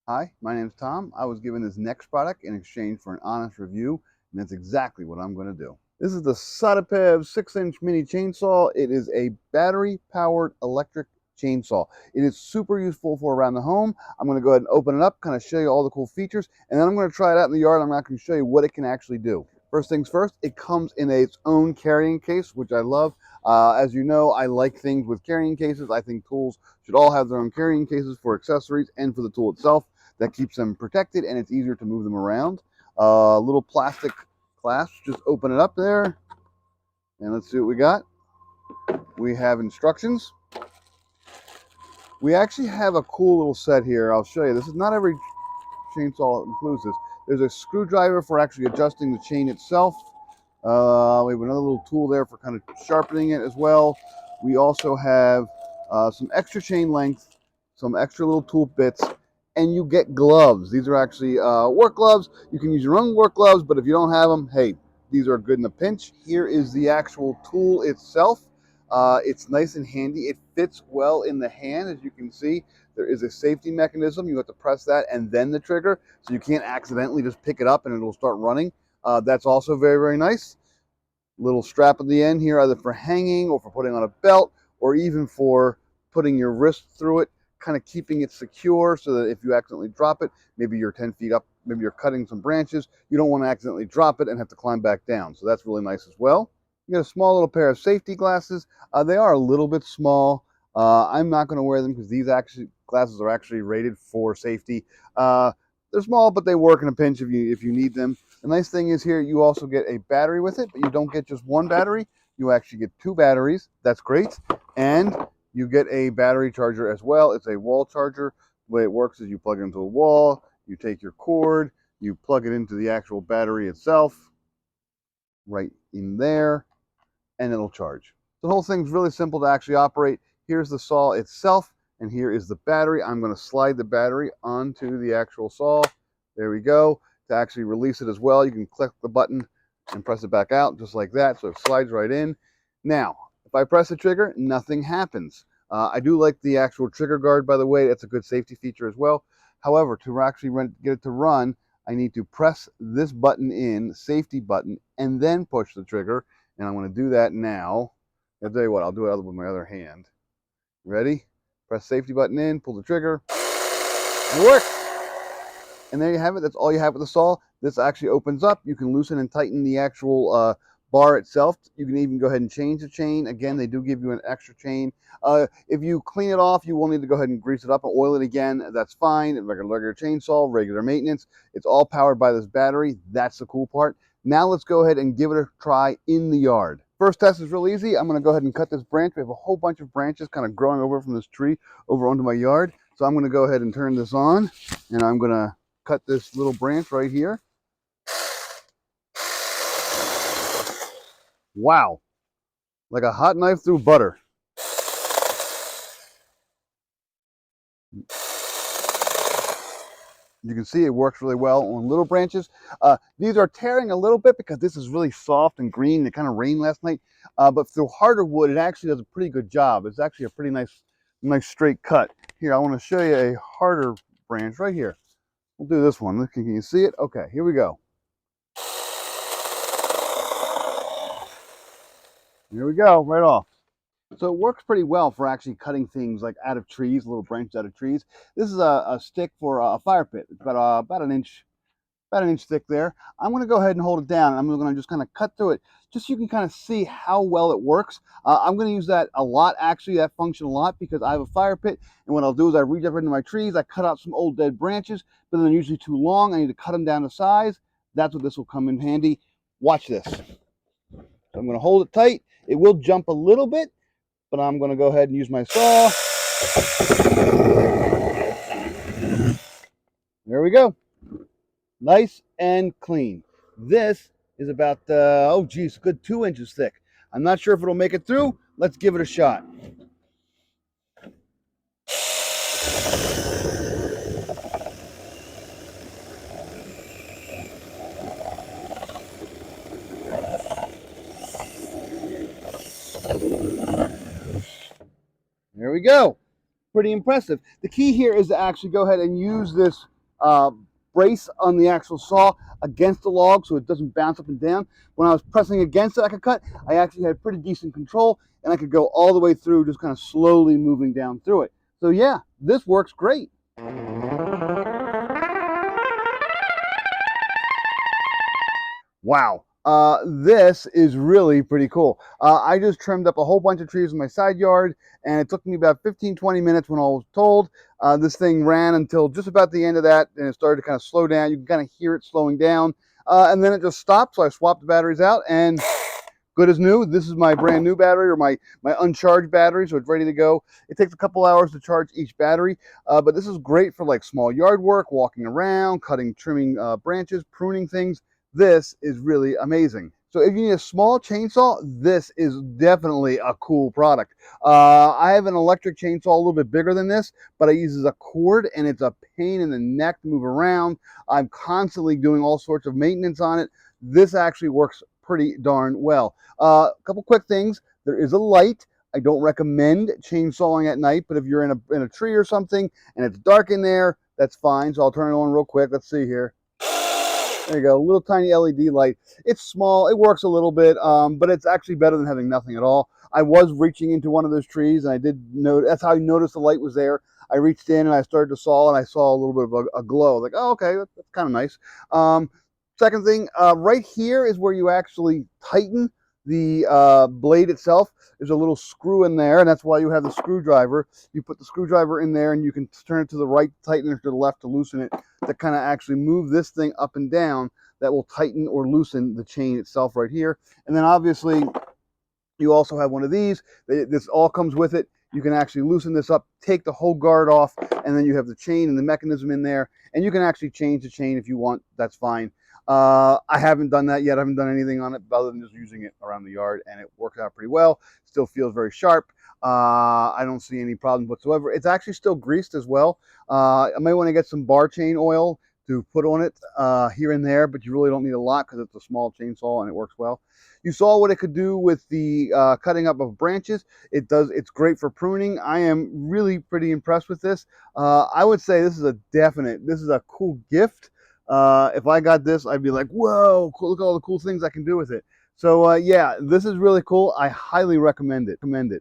Hi, my name's Tom. I was given this next product in exchange for an honest review, and that's exactly what I'm going to do. This is the Sodapev 6-inch mini chainsaw. It is a battery-powered electric chainsaw. It is super useful for around the home. I'm going to go ahead and open it up, kind of show you all the cool features, and then I'm going to try it out in the yard. I'm not going to show you what it can actually do. First things first, it comes in its own carrying case, which I love. As you know, I like things with carrying cases. I think tools should all have their own carrying cases for accessories and for the tool itself. That keeps them protected and it's easier to move them around. Little plastic clasp, just open it up there and let's see what we got. We have instructions. We actually have a cool little set here. I'll show you. This is not every chainsaw includes this. There's a screwdriver for actually adjusting the chain itself. We have another little tool there for kind of sharpening it as well. We also have some extra chain length, some extra little tool bits, and you get gloves. These are actually work gloves. You can use your own work gloves, but if you don't have them, hey, these are good in a pinch. Here is the actual tool itself. It's nice and handy. It fits well in the hand, as you can see. There is a safety mechanism. You have to press that and then the trigger, so you can't accidentally just pick it up and it'll start running. That's also very, very nice. Little strap at the end here, either for hanging or for putting on a belt, or even for putting your wrist through it, kind of keeping it secure so that if you accidentally drop it, maybe you're 10 feet up, maybe you're cutting some branches, you don't want to accidentally drop it and have to climb back down. So that's really nice as well. You get a small little pair of safety glasses. They are a little bit small. I'm not going to wear them because these glasses are actually rated for safety. They're small, but they work in a pinch if you need them. The nice thing is here you also get a battery with it, but you don't get just one battery. You actually get two batteries. That's great. And you get a battery charger as well. It's a wall charger. The way it works is you plug it into a wall, you take your cord, you plug it into the actual battery itself, right in there, and it'll charge. The whole thing's really simple to actually operate. Here's the saw itself, and here is the battery. I'm going to slide the battery onto the actual saw. There we go. To actually release it as well, you can click the button and press it back out just like that, so it slides right in. Now, if I press the trigger, nothing happens. I do like the actual trigger guard, by the way. That's a good safety feature as well. However, to actually get it to run, I need to press this button in, safety button, and then push the trigger. And I'm going to do that now. I'll tell you what, I'll do it with my other hand. Ready? Press safety button in, pull the trigger. It works! And there you have it. That's all you have with the saw. This actually opens up. You can loosen and tighten the actual bar itself. You can even go ahead and change the chain. Again, they do give you an extra chain. If you clean it off, you will need to go ahead and grease it up and oil it again. That's fine. Like a regular chainsaw, regular maintenance. It's all powered by this battery. That's the cool part. Now let's go ahead and give it a try in the yard. First test is real easy. I'm going to go ahead and cut this branch. We have a whole bunch of branches kind of growing over from this tree over onto my yard. So I'm going to go ahead and turn this on, and I'm going to cut this little branch right here. Wow, like a hot knife through butter. You can see it works really well on little branches. These are tearing a little bit because this is really soft and green. It kind of rained last night. But through harder wood, it actually does a pretty good job. It's actually a pretty nice straight cut. Here, I want to show you a harder branch right here. We'll do this one. Can you see it? Okay, here we go. Here we go, right off. So it works pretty well for actually cutting things like out of trees, little branches out of trees. This is a stick for a fire pit. It's about an inch thick there. I'm going to go ahead and hold it down. I'm going to just kind of cut through it, just so you can kind of see how well it works. I'm going to use that a lot, actually, that function a lot, because I have a fire pit, and what I'll do is I reach up into my trees, I cut out some old dead branches, but they're usually too long. I need to cut them down to size. That's what this will come in handy. Watch this. So I'm going to hold it tight. It will jump a little bit, but I'm going to go ahead and use my saw. There we go. Nice and clean. This is about, oh geez, a good 2 inches thick. I'm not sure if it'll make it through. Let's give it a shot. There we go. Pretty impressive. The key here is to actually go ahead and use this brace on the actual saw against the log so it doesn't bounce up and down. When I was pressing against it, I could cut. I actually had pretty decent control, and I could go all the way through, just kind of slowly moving down through it. So yeah, this works great. Wow. This is really pretty cool. I just trimmed up a whole bunch of trees in my side yard, and it took me about 15-20 minutes when all was told. This thing ran until just about the end of that, and it started to kind of slow down. You can kind of hear it slowing down, and then it just stopped, so I swapped the batteries out, and good as new. This is my brand new battery, or my uncharged battery, so it's ready to go. It takes a couple hours to charge each battery, but this is great for like small yard work, walking around, cutting, trimming branches, pruning things. This is really amazing. So if you need a small chainsaw, this is definitely a cool product. I have an electric chainsaw a little bit bigger than this, but I use a cord, and it's a pain in the neck to move around. I'm constantly doing all sorts of maintenance on it. This actually works pretty darn well. A couple quick things. There is a light. I don't recommend chainsawing at night, but if you're in a tree or something and it's dark in there, that's fine. So I'll turn it on real quick. Let's see here. There you go, a little tiny LED light. It's small, it works a little bit, but it's actually better than having nothing at all. I was reaching into one of those trees, and I did note, that's how I noticed the light was there. I reached in and I started to saw, and I saw a little bit of a glow. Like, oh, okay, that's kind of nice. Second thing, right here is where you actually tighten the blade itself. There's a little screw in there, and that's why you have the screwdriver. You put the screwdriver in there, and you can turn it to the right, tighten it to the left to loosen it, to kind of actually move this thing up and down. That will tighten or loosen the chain itself right here. And then obviously you also have one of these. This all comes with it. You can actually loosen this up, take the whole guard off, and then you have the chain and the mechanism in there, and you can actually change the chain if you want. That's fine. I haven't done that yet. I haven't done anything on it other than just using it around the yard, and it works out pretty well. Still feels very sharp. I don't see any problems whatsoever. It's actually still greased as well. I might want to get some bar chain oil to put on it here and there, but you really don't need a lot because it's a small chainsaw and it works well. You saw what it could do with the cutting up of branches. It's great for pruning. I am really pretty impressed with this. I would say this is a cool gift. If I got this, I'd be like, whoa, cool, look at all the cool things I can do with it. So yeah, this is really cool. I highly recommend it.